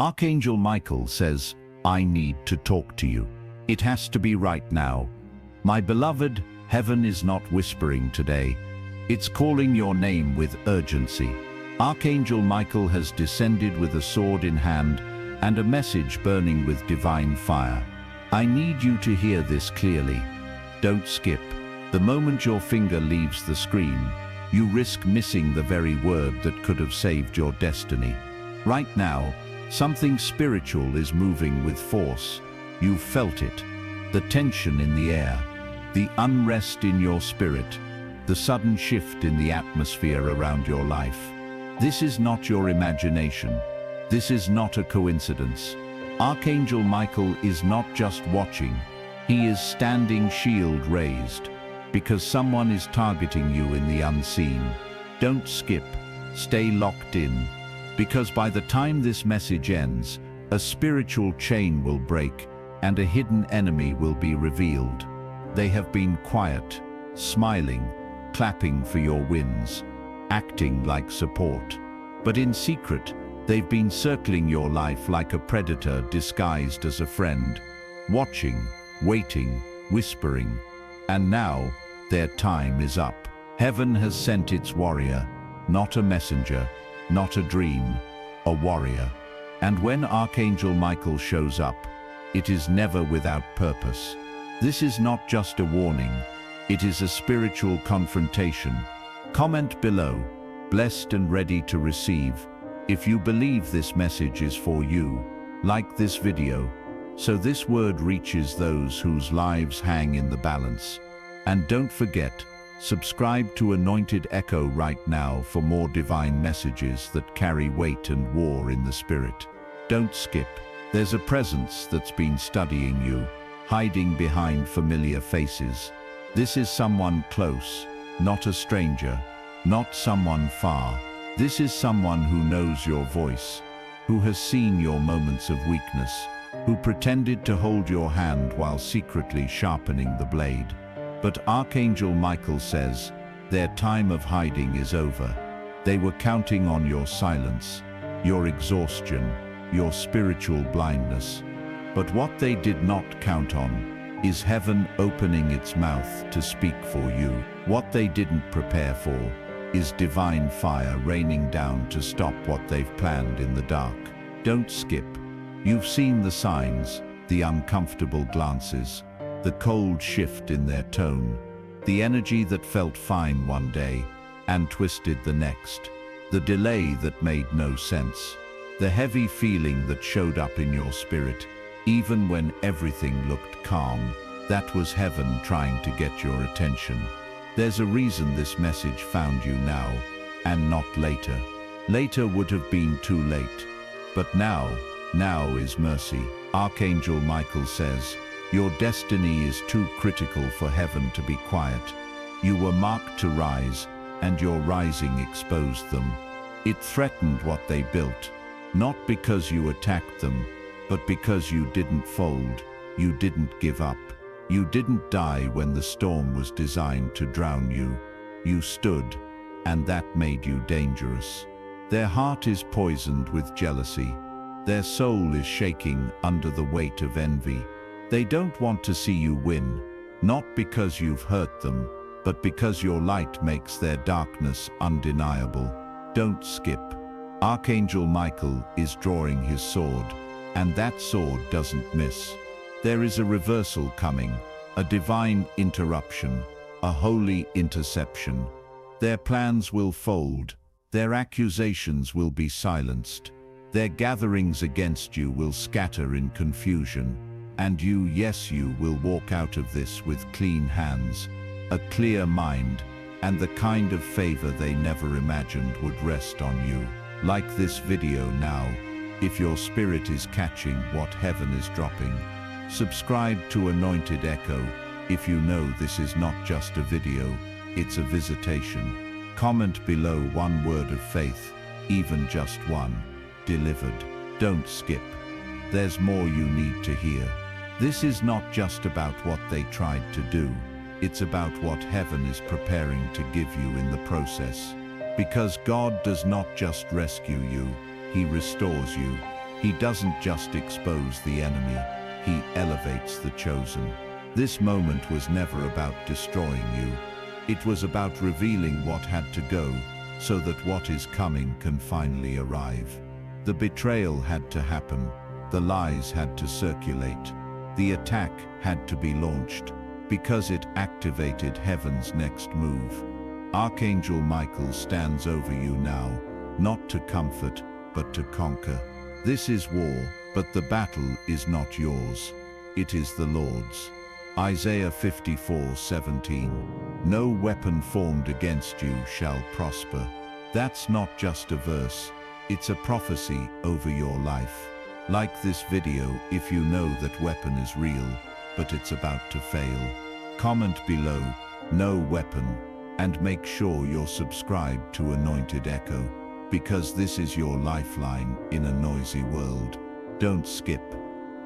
Archangel Michael says, I need to talk to you. It has to be right now. My beloved, heaven is not whispering today. It's calling your name with urgency. Archangel Michael has descended with a sword in hand and a message burning with divine fire. I need you to hear this clearly. Don't skip. The moment your finger leaves the screen, you risk missing the very word that could have saved your destiny. Right now, something spiritual is moving with force. You've felt it. The tension in the air, the unrest in your spirit, the sudden shift in the atmosphere around your life. This is not your imagination. This is not a coincidence. Archangel Michael is not just watching. He is standing shield raised, because someone is targeting you in the unseen. Don't skip. Stay locked in, because by the time this message ends, a spiritual chain will break and a hidden enemy will be revealed. They have been quiet, smiling, clapping for your wins, acting like support. But in secret, they've been circling your life like a predator disguised as a friend, watching, waiting, whispering. And now, their time is up. Heaven has sent its warrior, not a messenger, not a dream, a warrior. And when Archangel Michael shows up, it is never without purpose. This is not just a warning, it is a spiritual confrontation. Comment below, blessed and ready to receive, if you believe this message is for you. Like this video, so this word reaches those whose lives hang in the balance. And don't forget, subscribe to Anointed Echo right now for more divine messages that carry weight and war in the spirit. Don't skip. There's a presence that's been studying you, hiding behind familiar faces. This is someone close, not a stranger, not someone far. This is someone who knows your voice, who has seen your moments of weakness, who pretended to hold your hand while secretly sharpening the blade. But Archangel Michael says, their time of hiding is over. They were counting on your silence, your exhaustion, your spiritual blindness. But what they did not count on is heaven opening its mouth to speak for you. What they didn't prepare for is divine fire raining down to stop what they've planned in the dark. Don't skip. You've seen the signs, the uncomfortable glances, the cold shift in their tone, the energy that felt fine one day and twisted the next, the delay that made no sense, the heavy feeling that showed up in your spirit, even when everything looked calm. That was heaven trying to get your attention. There's a reason this message found you now, and not later. Later would have been too late. But now is mercy. Archangel Michael says, your destiny is too critical for heaven to be quiet. You were marked to rise, and your rising exposed them. It threatened what they built, not because you attacked them, but because you didn't fold, you didn't give up. You didn't die when the storm was designed to drown you. You stood, and that made you dangerous. Their heart is poisoned with jealousy. Their soul is shaking under the weight of envy. They don't want to see you win, not because you've hurt them, but because your light makes their darkness undeniable. Don't skip. Archangel Michael is drawing his sword, and that sword doesn't miss. There is a reversal coming, a divine interruption, a holy interception. Their plans will fold, their accusations will be silenced, their gatherings against you will scatter in confusion, and you, yes you, will walk out of this with clean hands, a clear mind, and the kind of favor they never imagined would rest on you. Like this video now, if your spirit is catching what heaven is dropping. Subscribe to Anointed Echo if you know this is not just a video, it's a visitation. Comment below one word of faith, even just one, delivered. Don't skip. There's more you need to hear. This is not just about what they tried to do, it's about what heaven is preparing to give you in the process. Because God does not just rescue you, He restores you. He doesn't just expose the enemy, he elevates the chosen. This moment was never about destroying you. It was about revealing what had to go, so that what is coming can finally arrive. The betrayal had to happen, the lies had to circulate, the attack had to be launched, because it activated heaven's next move. Archangel Michael stands over you now, not to comfort, but to conquer. This is war, but the battle is not yours. It is the Lord's. Isaiah 54:17. No weapon formed against you shall prosper. That's not just a verse, it's a prophecy over your life. Like this video if you know that weapon is real, but it's about to fail. Comment below, no weapon, and make sure you're subscribed to Anointed Echo, because this is your lifeline in a noisy world. Don't skip.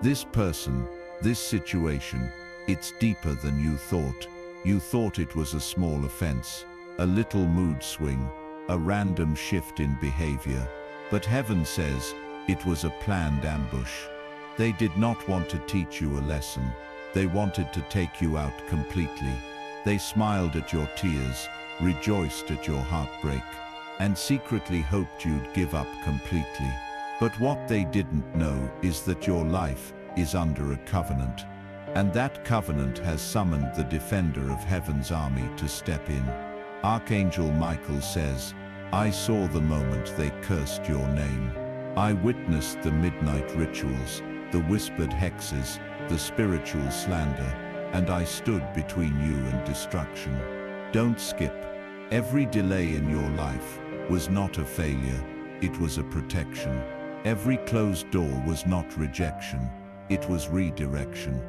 This person, this situation, it's deeper than you thought. You thought it was a small offense, a little mood swing, a random shift in behavior. But heaven says it was a planned ambush. They did not want to teach you a lesson. They wanted to take you out completely. They smiled at your tears, rejoiced at your heartbreak, and secretly hoped you'd give up completely. But what they didn't know is that your life is under a covenant. And that covenant has summoned the defender of heaven's army to step in. Archangel Michael says, I saw the moment they cursed your name. I witnessed the midnight rituals, the whispered hexes, the spiritual slander, and I stood between you and destruction. Don't skip. Every delay in your life was not a failure, it was a protection. Every closed door was not rejection, it was redirection.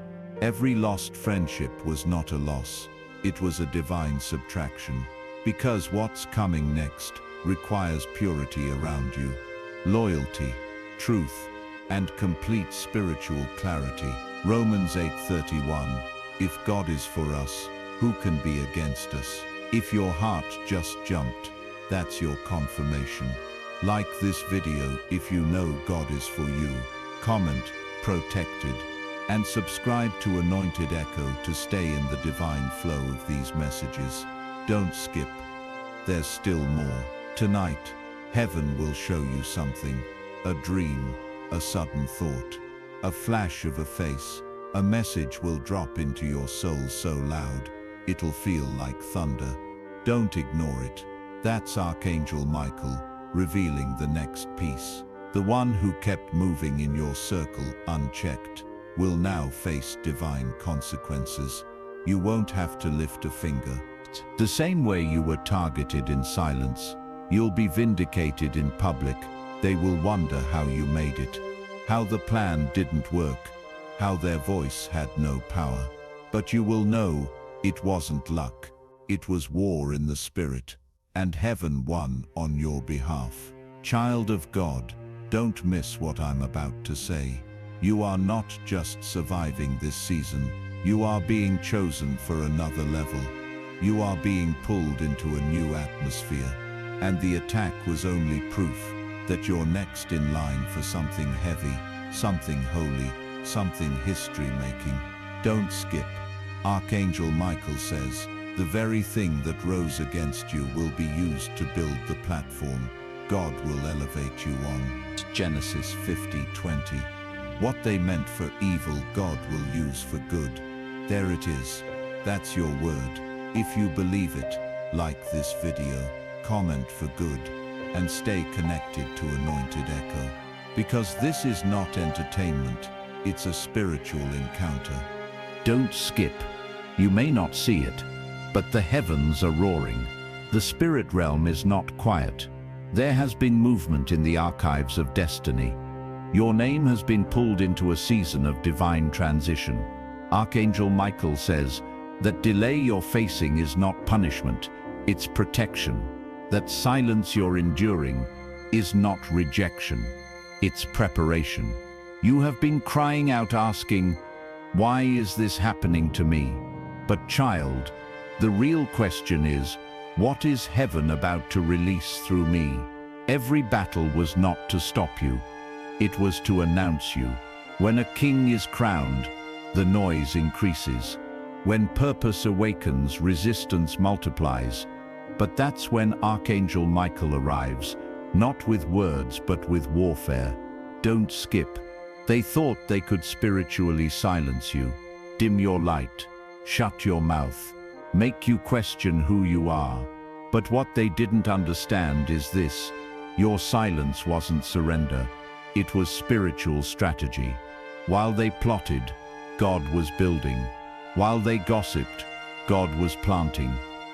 Every lost friendship was not a loss, it was a divine subtraction. Because what's coming next requires purity around you, loyalty, truth, and complete spiritual clarity. Romans 8:31. If God is for us, who can be against us? If your heart just jumped, that's your confirmation. Like this video if you know God is for you. Comment, protected, and subscribe to Anointed Echo to stay in the divine flow of these messages. Don't skip. There's still more. Tonight, heaven will show you something. A dream, a sudden thought, a flash of a face. A message will drop into your soul so loud, it'll feel like thunder. Don't ignore it. That's Archangel Michael, revealing the next piece. The one who kept moving in your circle unchecked will now face divine consequences. You won't have to lift a finger. The same way you were targeted in silence, you'll be vindicated in public. They will wonder how you made it, how the plan didn't work, how their voice had no power. But you will know it wasn't luck, it was war in the spirit, and heaven won on your behalf. Child of God, don't miss what I'm about to say. You are not just surviving this season, you are being chosen for another level. You are being pulled into a new atmosphere, and the attack was only proof that you're next in line for something heavy, something holy, something history-making. Don't skip. Archangel Michael says, the very thing that rose against you will be used to build the platform God will elevate you on. Genesis 50:20. What they meant for evil, God will use for good. There it is. That's your word. If you believe it, like this video, comment for good, and stay connected to Anointed Echo. Because this is not entertainment, it's a spiritual encounter. Don't skip. You may not see it, but the heavens are roaring. The spirit realm is not quiet. There has been movement in the archives of destiny. Your name has been pulled into a season of divine transition. Archangel Michael says that delay you're facing is not punishment, it's protection. That silence you're enduring is not rejection, it's preparation. You have been crying out asking, why is this happening to me? But child, the real question is, what is heaven about to release through me? Every battle was not to stop you. It was to announce you. When a king is crowned, the noise increases. When purpose awakens, resistance multiplies. But that's when Archangel Michael arrives, not with words but with warfare. Don't skip. They thought they could spiritually silence you, dim your light, shut your mouth, make you question who you are. But what they didn't understand is this: your silence wasn't surrender, it was spiritual strategy. While they plotted, God was building. While they gossiped, God was planting.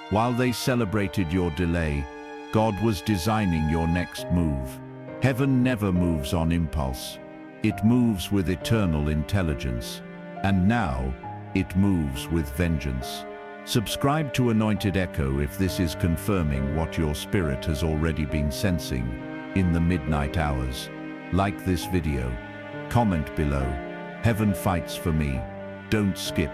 While they celebrated your delay, God was designing your next move. Heaven never moves on impulse. It moves with eternal intelligence. And now, it moves with vengeance. Subscribe to Anointed Echo if this is confirming what your spirit has already been sensing in the midnight hours. Like this video. Comment below. Heaven fights for me. Don't skip.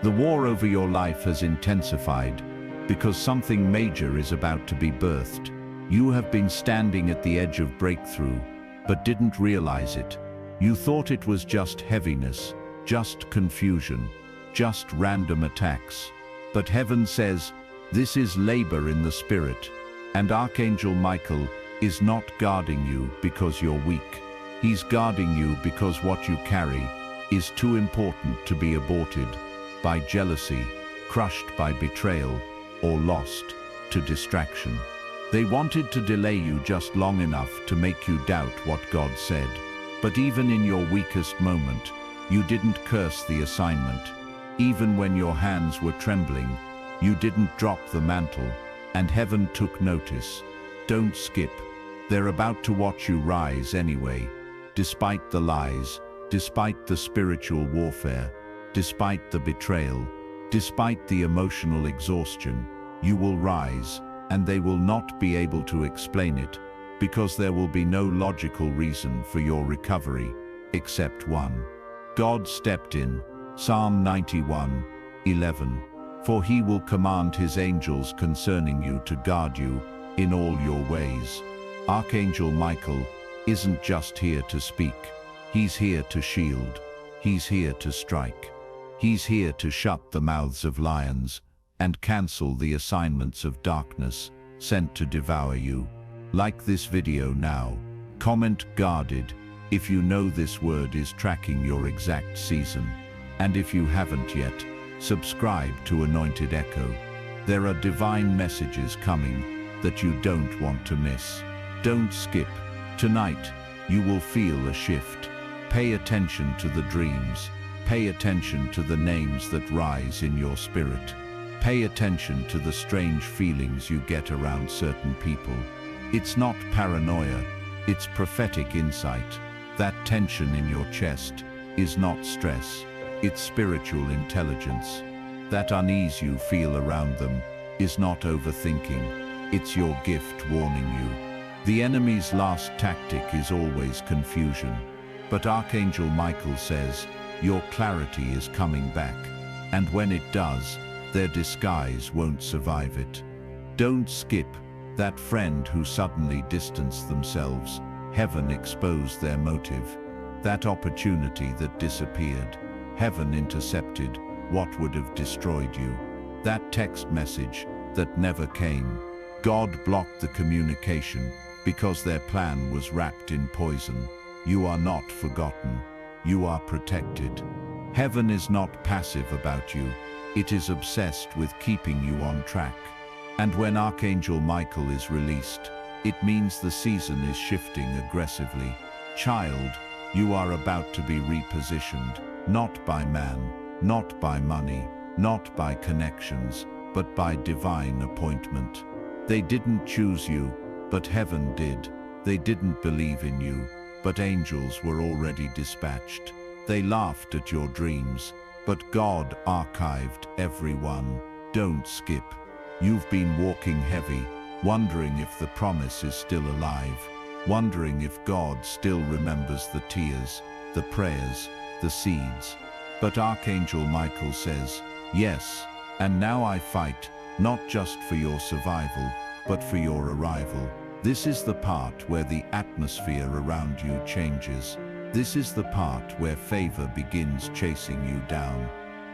The war over your life has intensified because something major is about to be birthed. You have been standing at the edge of breakthrough, but didn't realize it. You thought it was just heaviness, just confusion, just random attacks. But heaven says, this is labor in the spirit, and Archangel Michael is not guarding you because you're weak. He's guarding you because what you carry is too important to be aborted by jealousy, crushed by betrayal, or lost to distraction. They wanted to delay you just long enough to make you doubt what God said. But even in your weakest moment, you didn't curse the assignment. Even when your hands were trembling, you didn't drop the mantle, and heaven took notice. Don't skip. They're about to watch you rise anyway. Despite the lies, despite the spiritual warfare, despite the betrayal, despite the emotional exhaustion, you will rise, and they will not be able to explain it, because there will be no logical reason for your recovery, except one. God stepped in. Psalm 91:11. For he will command his angels concerning you to guard you in all your ways. Archangel Michael isn't just here to speak. He's here to shield. He's here to strike. He's here to shut the mouths of lions and cancel the assignments of darkness sent to devour you. Like this video now. Comment guarded if you know this word is tracking your exact season. And if you haven't yet, subscribe to Anointed Echo. There are divine messages coming that you don't want to miss. Don't skip. Tonight, you will feel a shift. Pay attention to the dreams. Pay attention to the names that rise in your spirit. Pay attention to the strange feelings you get around certain people. It's not paranoia, it's prophetic insight. That tension in your chest is not stress, it's spiritual intelligence. That unease you feel around them is not overthinking, it's your gift warning you. The enemy's last tactic is always confusion. But Archangel Michael says, your clarity is coming back. And when it does, their disguise won't survive it. Don't skip. That friend who suddenly distanced themselves, heaven exposed their motive. That opportunity that disappeared, heaven intercepted what would have destroyed you. That text message that never came, God blocked the communication because their plan was wrapped in poison. You are not forgotten. You are protected. Heaven is not passive about you. It is obsessed with keeping you on track. And when Archangel Michael is released, it means the season is shifting aggressively. Child, you are about to be repositioned, not by man, not by money, not by connections, but by divine appointment. They didn't choose you, but heaven did. They didn't believe in you, but angels were already dispatched. They laughed at your dreams, but God archived every one. Don't skip. You've been walking heavy, wondering if the promise is still alive, wondering if God still remembers the tears, the prayers, the seeds. But Archangel Michael says, yes, and now I fight, not just for your survival, but for your arrival. This is the part where the atmosphere around you changes. This is the part where favor begins chasing you down.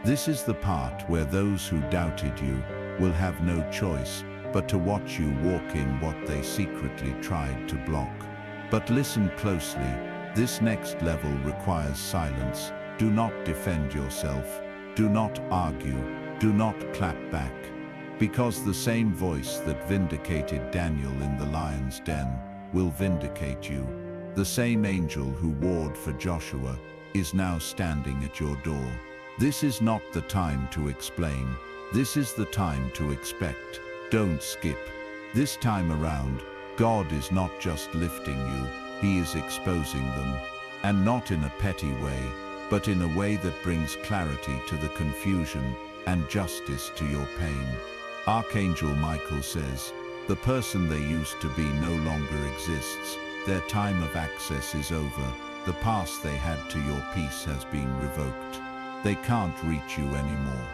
This is the part where those who doubted you will have no choice but to watch you walk in what they secretly tried to block. But listen closely. This next level requires silence. Do not defend yourself. Do not argue. Do not clap back. Because the same voice that vindicated Daniel in the lion's den will vindicate you. The same angel who warred for Joshua is now standing at your door. This is not the time to explain. This is the time to expect. Don't skip. This time around, God is not just lifting you, He is exposing them. And not in a petty way, but in a way that brings clarity to the confusion and justice to your pain. Archangel Michael says, the person they used to be no longer exists. Their time of access is over. The pass they had to your peace has been revoked. They can't reach you anymore.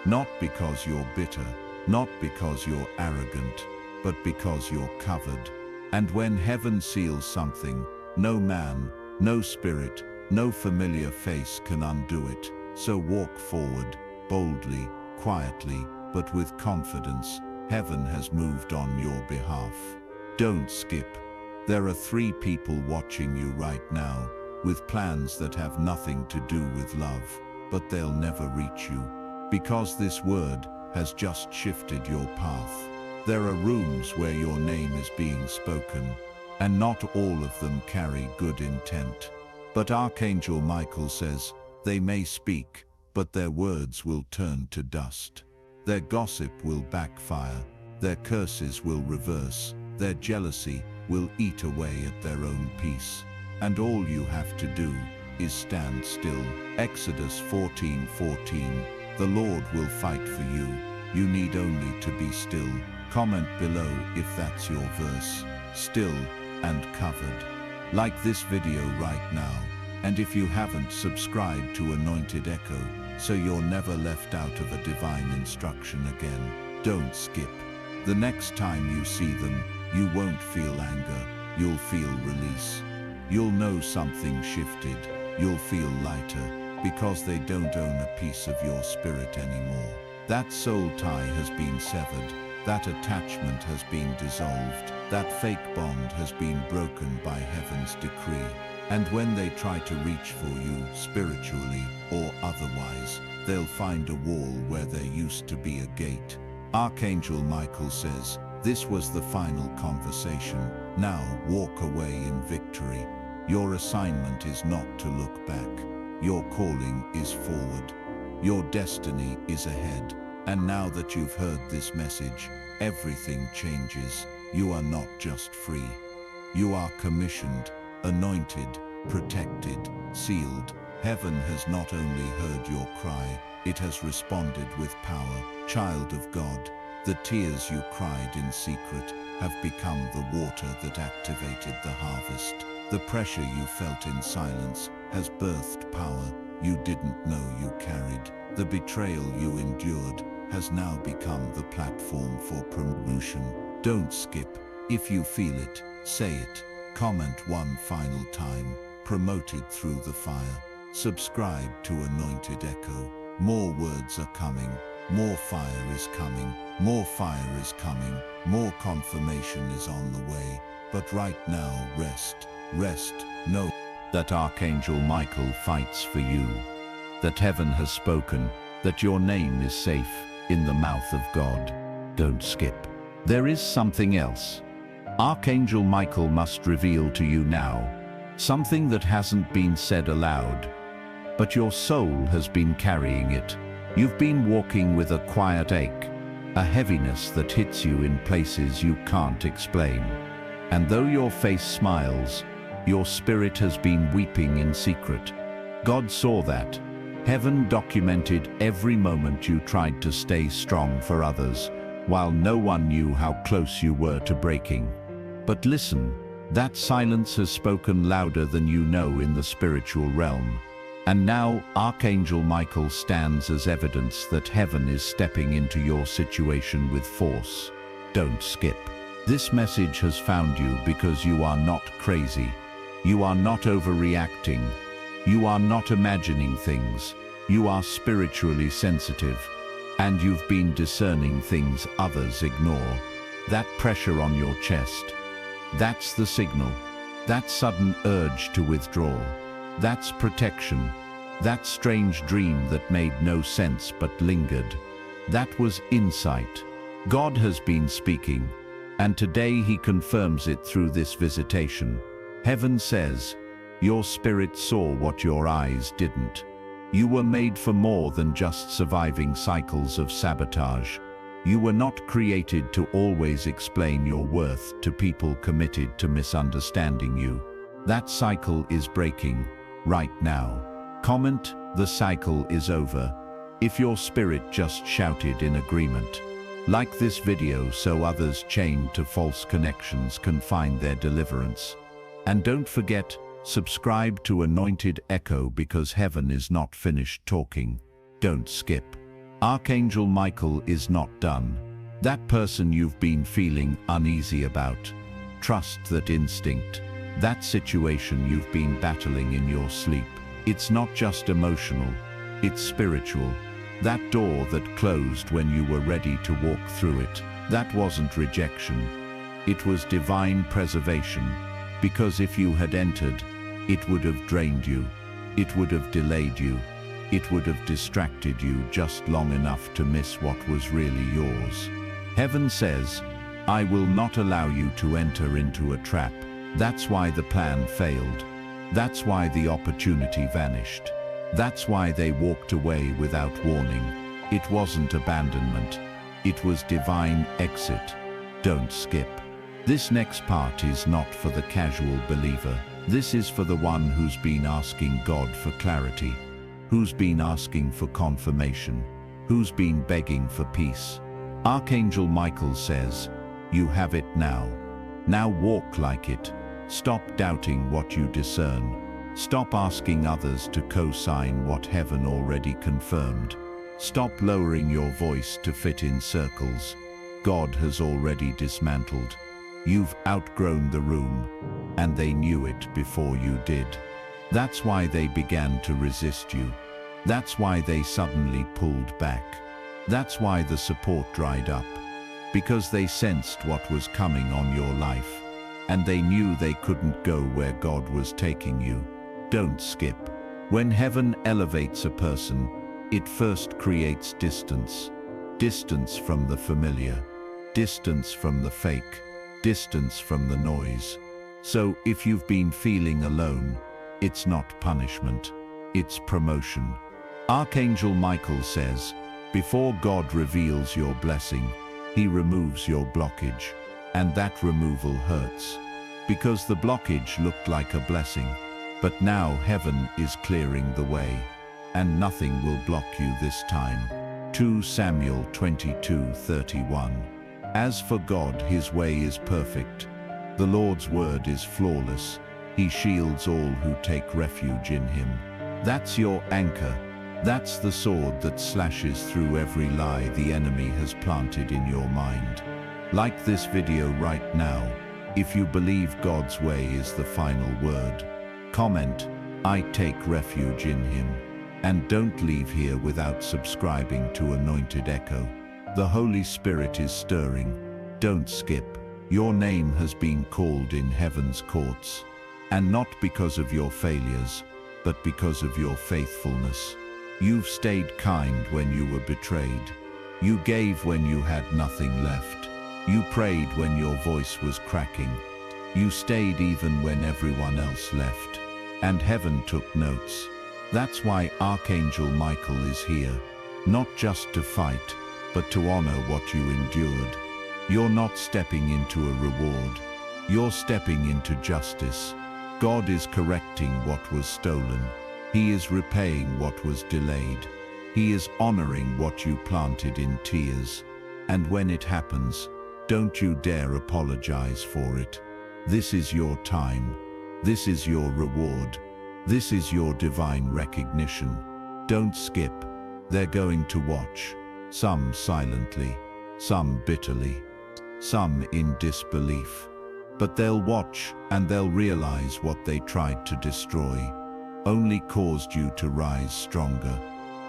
Not because you're bitter, not because you're arrogant, but because you're covered. And when heaven seals something, no man, no spirit, no familiar face can undo it. So walk forward, boldly, quietly, but with confidence. Heaven has moved on your behalf. Don't skip. There are 3 people watching you right now, with plans that have nothing to do with love, but they'll never reach you, because this word has just shifted your path. There are rooms where your name is being spoken, and not all of them carry good intent. But Archangel Michael says, they may speak, but their words will turn to dust. Their gossip will backfire, their curses will reverse, their jealousy will eat away at their own peace. And all you have to do is stand still. Exodus 14:14. The Lord will fight for you. You need only to be still. Comment below if that's your verse. Still and covered. Like this video right now. And if you haven't, subscribe to Anointed Echo, so you're never left out of a divine instruction again. Don't skip. The next time you see them, you won't feel anger, you'll feel release. You'll know something shifted, you'll feel lighter, because they don't own a piece of your spirit anymore. That soul tie has been severed, that attachment has been dissolved, that fake bond has been broken by heaven's decree. And when they try to reach for you, spiritually or otherwise, they'll find a wall where there used to be a gate. Archangel Michael says, this was the final conversation. Now walk away in victory. Your assignment is not to look back. Your calling is forward. Your destiny is ahead. And now that you've heard this message, everything changes. You are not just free. You are commissioned, anointed, protected, sealed. Heaven has not only heard your cry, it has responded with power. Child of God, the tears you cried in secret have become the water that activated the harvest. The pressure you felt in silence has birthed power you didn't know you carried. The betrayal you endured has now become the platform for promotion. Don't skip. If you feel it, say it. Comment one final time. Promoted through the fire. Subscribe to Anointed Echo. More words are coming. More fire is coming. More fire is coming. More confirmation is on the way. But right now, rest. Rest. Know that Archangel Michael fights for you. That heaven has spoken. That your name is safe in the mouth of God. Don't skip. There is something else. Archangel Michael must reveal to you now. Something that hasn't been said aloud. But your soul has been carrying it. You've been walking with a quiet ache. A heaviness that hits you in places you can't explain. And though your face smiles, your spirit has been weeping in secret. God saw that. Heaven documented every moment you tried to stay strong for others, while no one knew how close you were to breaking. But listen, that silence has spoken louder than you know in the spiritual realm. And now Archangel Michael stands as evidence that heaven is stepping into your situation with force. Don't skip. This message has found you because you are not crazy. You are not overreacting. You are not imagining things. You are spiritually sensitive. And you've been discerning things others ignore. That pressure on your chest, that's the signal. That sudden urge to withdraw, that's protection. That strange dream that made no sense but lingered, that was insight. God has been speaking, and today He confirms it through this visitation. Heaven says, your spirit saw what your eyes didn't. You were made for more than just surviving cycles of sabotage. You were not created to always explain your worth to people committed to misunderstanding you. That cycle is breaking right now. Comment, the cycle is over, if your spirit just shouted in agreement. Like this video so others chained to false connections can find their deliverance. And don't forget, subscribe to Anointed Echo because heaven is not finished talking. Don't skip. Archangel Michael is not done. That person you've been feeling uneasy about. Trust that instinct. That situation you've been battling in your sleep. It's not just emotional, it's spiritual. That door that closed when you were ready to walk through it, that wasn't rejection. It was divine preservation. Because if you had entered, it would have drained you. It would have delayed you. It would have distracted you just long enough to miss what was really yours. Heaven says, I will not allow you to enter into a trap. That's why the plan failed. That's why the opportunity vanished. That's why they walked away without warning. It wasn't abandonment. It was divine exit. Don't skip. This next part is not for the casual believer. This is for the one who's been asking God for clarity, who's been asking for confirmation, who's been begging for peace. Archangel Michael says, you have it now. Now walk like it. Stop doubting what you discern. Stop asking others to co-sign what heaven already confirmed. Stop lowering your voice to fit in circles. God has already dismantled. You've outgrown the room, and they knew it before you did. That's why they began to resist you. That's why they suddenly pulled back. That's why the support dried up. Because they sensed what was coming on your life, and they knew they couldn't go where God was taking you. Don't skip. When heaven elevates a person, it first creates distance. Distance from the familiar. Distance from the fake. Distance from the noise. So if you've been feeling alone, it's not punishment, it's promotion. Archangel Michael says, before God reveals your blessing, He removes your blockage. And that removal hurts. Because the blockage looked like a blessing. But now heaven is clearing the way. And nothing will block you this time. 2 Samuel 22:31. As for God, His way is perfect. The Lord's word is flawless. He shields all who take refuge in Him. That's your anchor. That's the sword that slashes through every lie the enemy has planted in your mind. Like this video right now, if you believe God's way is the final word. Comment, I take refuge in Him. And don't leave here without subscribing to Anointed Echo. The Holy Spirit is stirring. Don't skip. Your name has been called in heaven's courts. And not because of your failures, but because of your faithfulness. You've stayed kind when you were betrayed. You gave when you had nothing left. You prayed when your voice was cracking. You stayed even when everyone else left. And heaven took notes. That's why Archangel Michael is here. Not just to fight, but to honor what you endured. You're not stepping into a reward. You're stepping into justice. God is correcting what was stolen. He is repaying what was delayed. He is honoring what you planted in tears. And when it happens, don't you dare apologize for it. This is your time. This is your reward. This is your divine recognition. Don't skip. They're going to watch. Some silently, some bitterly, some in disbelief. But they'll watch and they'll realize what they tried to destroy only caused you to rise stronger.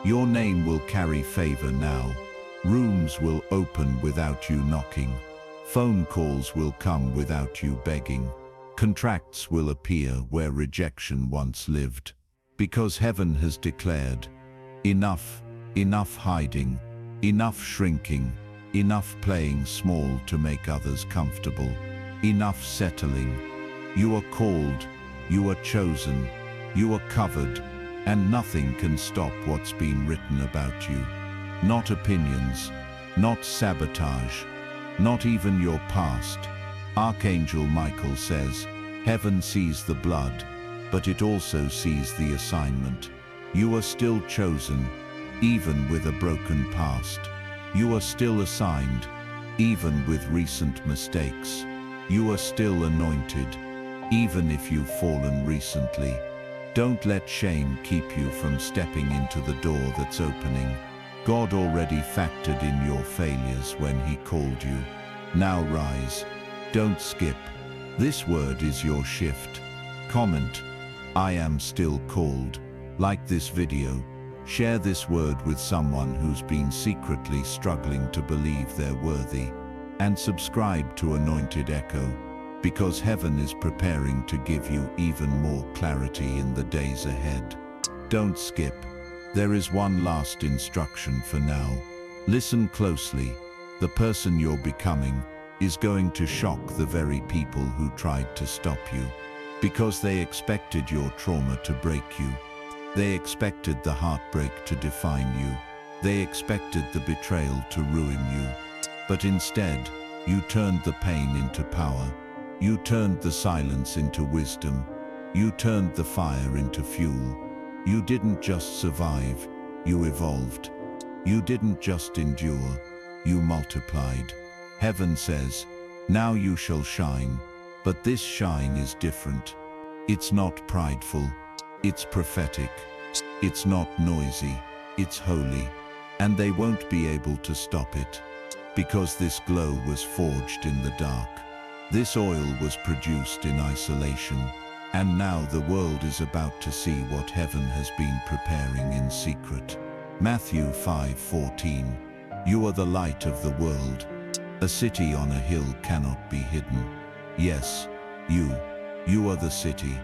Your name will carry favor now. Rooms will open without you knocking. Phone calls will come without you begging. Contracts will appear where rejection once lived. Because heaven has declared, enough, enough hiding, enough shrinking, enough playing small to make others comfortable, enough settling. You are called, you are chosen, you are covered, and nothing can stop what's been written about you. Not opinions, not sabotage, not even your past. Archangel Michael says, heaven sees the blood, but it also sees the assignment. You are still chosen, even with a broken past. You are still assigned, even with recent mistakes. You are still anointed, even if you've fallen recently. Don't let shame keep you from stepping into the door that's opening. God already factored in your failures when He called you. Now rise. Don't skip. This word is your shift. Comment, I am still called. Like this video. Share this word with someone who's been secretly struggling to believe they're worthy. And subscribe to Anointed Echo, because heaven is preparing to give you even more clarity in the days ahead. Don't skip. There is one last instruction for now. Listen closely. The person you're becoming is going to shock the very people who tried to stop you. Because they expected your trauma to break you. They expected the heartbreak to define you. They expected the betrayal to ruin you. But instead, you turned the pain into power. You turned the silence into wisdom. You turned the fire into fuel. You didn't just survive, you evolved. You didn't just endure, you multiplied. Heaven says, now you shall shine, but this shine is different. It's not prideful, it's prophetic. It's not noisy, it's holy. And they won't be able to stop it, because this glow was forged in the dark. This oil was produced in isolation. And now the world is about to see what heaven has been preparing in secret. Matthew 5:14. You are the light of the world. A city on a hill cannot be hidden. Yes, you are the city.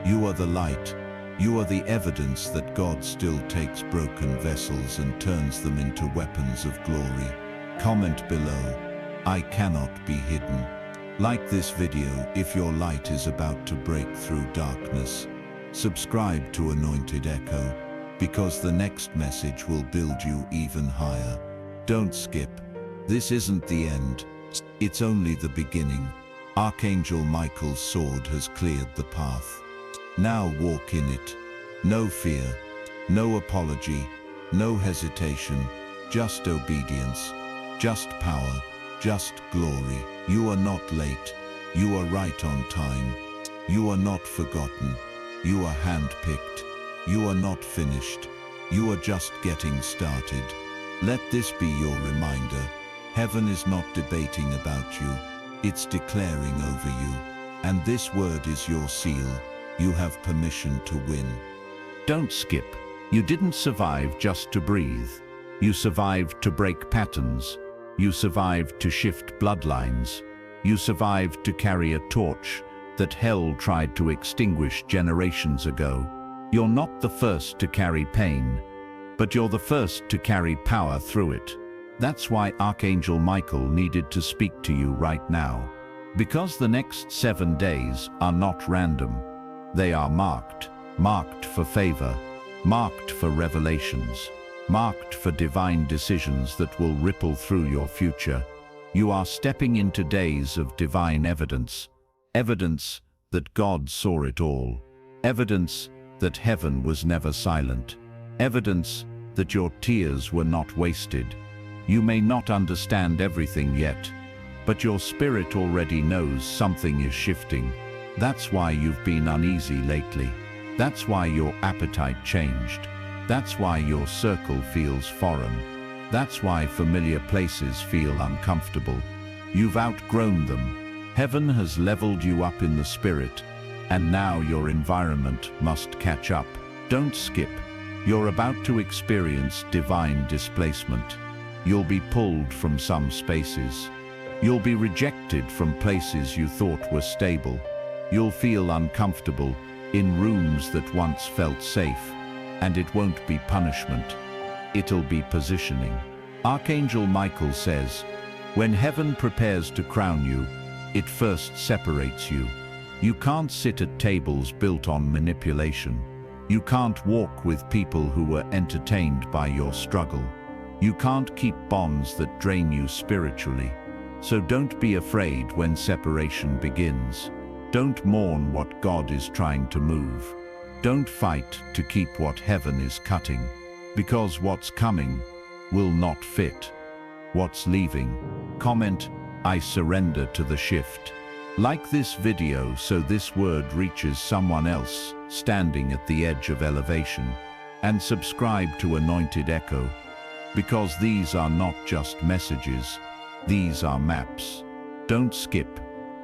You are the light. You are the evidence that God still takes broken vessels and turns them into weapons of glory. Comment below, I cannot be hidden. Like this video if your light is about to break through darkness. Subscribe to Anointed Echo, because the next message will build you even higher. Don't skip. This isn't the end. It's only the beginning. Archangel Michael's sword has cleared the path. Now walk in it. No fear, no apology, no hesitation, just obedience, just power, just glory. You are not late. You are right on time. You are not forgotten. You are handpicked. You are not finished. You are just getting started. Let this be your reminder. Heaven is not debating about you. It's declaring over you. And this word is your seal. You have permission to win. Don't skip. You didn't survive just to breathe. You survived to break patterns. You survived to shift bloodlines. You survived to carry a torch that hell tried to extinguish generations ago. You're not the first to carry pain, but you're the first to carry power through it. That's why Archangel Michael needed to speak to you right now. Because the next 7 days are not random. They are marked for favor, marked for revelations, marked for divine decisions that will ripple through your future. You are stepping into days of divine evidence. Evidence that God saw it all. Evidence that heaven was never silent. Evidence that your tears were not wasted. You may not understand everything yet, but your spirit already knows something is shifting. That's why you've been uneasy lately. That's why your appetite changed. That's why your circle feels foreign. That's why familiar places feel uncomfortable. You've outgrown them. Heaven has leveled you up in the spirit, and now your environment must catch up. Don't skip. You're about to experience divine displacement. You'll be pulled from some spaces. You'll be rejected from places you thought were stable. You'll feel uncomfortable in rooms that once felt safe, and it won't be punishment. It'll be positioning. Archangel Michael says, when heaven prepares to crown you, it first separates you. You can't sit at tables built on manipulation. You can't walk with people who were entertained by your struggle. You can't keep bonds that drain you spiritually. So don't be afraid when separation begins. Don't mourn what God is trying to move. Don't fight to keep what heaven is cutting, because what's coming will not fit. What's leaving? Comment, I surrender to the shift. Like this video so this word reaches someone else standing at the edge of elevation, and subscribe to Anointed Echo, because these are not just messages, these are maps. Don't skip.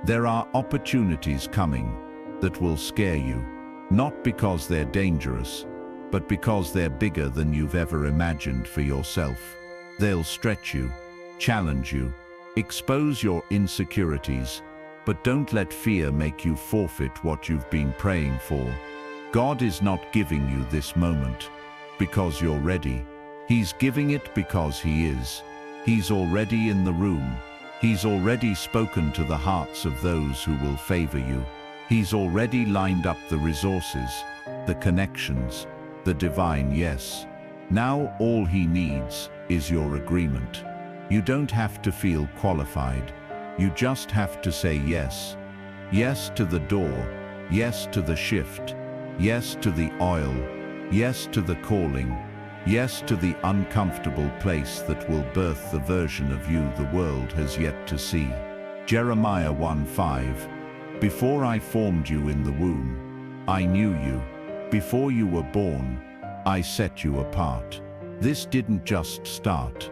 There are opportunities coming that will scare you, not because they're dangerous, but because they're bigger than you've ever imagined for yourself. They'll stretch you, challenge you, expose your insecurities, but don't let fear make you forfeit what you've been praying for. God is not giving you this moment because you're ready. He's giving it because He is. He's already in the room. He's already spoken to the hearts of those who will favor you. He's already lined up the resources, the connections, the divine yes. Now all He needs is your agreement. You don't have to feel qualified. You just have to say yes. Yes to the door. Yes to the shift. Yes to the oil. Yes to the calling. Yes to the uncomfortable place that will birth the version of you the world has yet to see. Jeremiah 1:5. Before I formed you in the womb, I knew you. Before you were born, I set you apart. This didn't just start.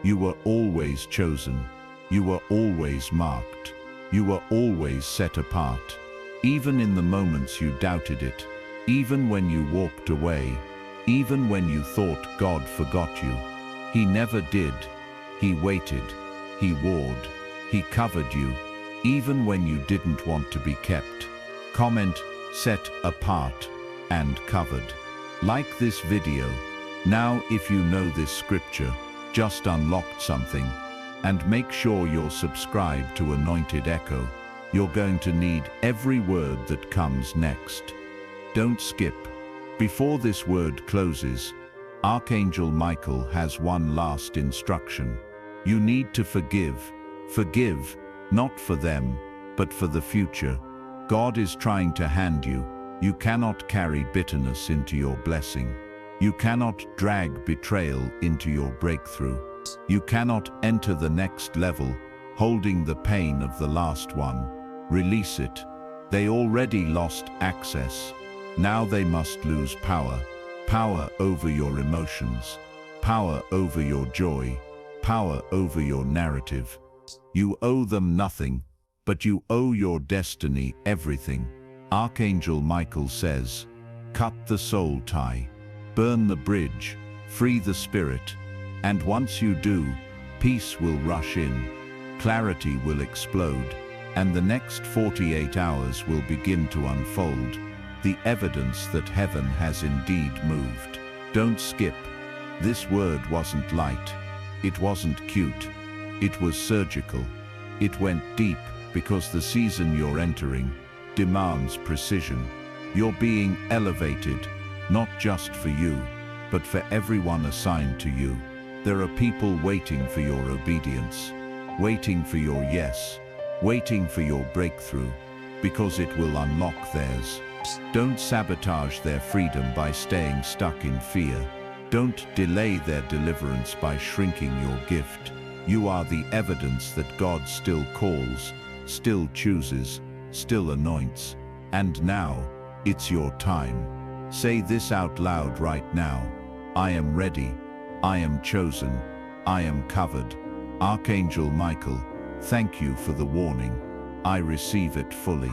You were always chosen. You were always marked. You were always set apart. Even in the moments you doubted it, even when you walked away, even when you thought God forgot you, He never did. He waited. He warred. He covered you, even when you didn't want to be kept. Comment, set apart and covered. Like this video. Now if you know this scripture, just unlocked something, and make sure you're subscribed to Anointed Echo. You're going to need every word that comes next. Don't skip. Before this word closes, Archangel Michael has one last instruction. You need to forgive. Forgive, not for them, but for the future. God is trying to hand you. You cannot carry bitterness into your blessing. You cannot drag betrayal into your breakthrough. You cannot enter the next level holding the pain of the last one. Release it. They already lost access. Now they must lose power. Power over your emotions. Power over your joy. Power over your narrative. You owe them nothing, but you owe your destiny everything. Archangel Michael says, cut the soul tie. Burn the bridge. Free the spirit. And once you do, peace will rush in. Clarity will explode. And the next 48 hours will begin to unfold. The evidence that heaven has indeed moved. Don't skip. This word wasn't light. It wasn't cute. It was surgical. It went deep because the season you're entering demands precision. You're being elevated, not just for you, but for everyone assigned to you. There are people waiting for your obedience, waiting for your yes, waiting for your breakthrough, because it will unlock theirs. Don't sabotage their freedom by staying stuck in fear. Don't delay their deliverance by shrinking your gift. You are the evidence that God still calls, still chooses, still anoints. And now, it's your time. Say this out loud right now. I am ready. I am chosen. I am covered. Archangel Michael, Thank you for the warning. I receive it fully.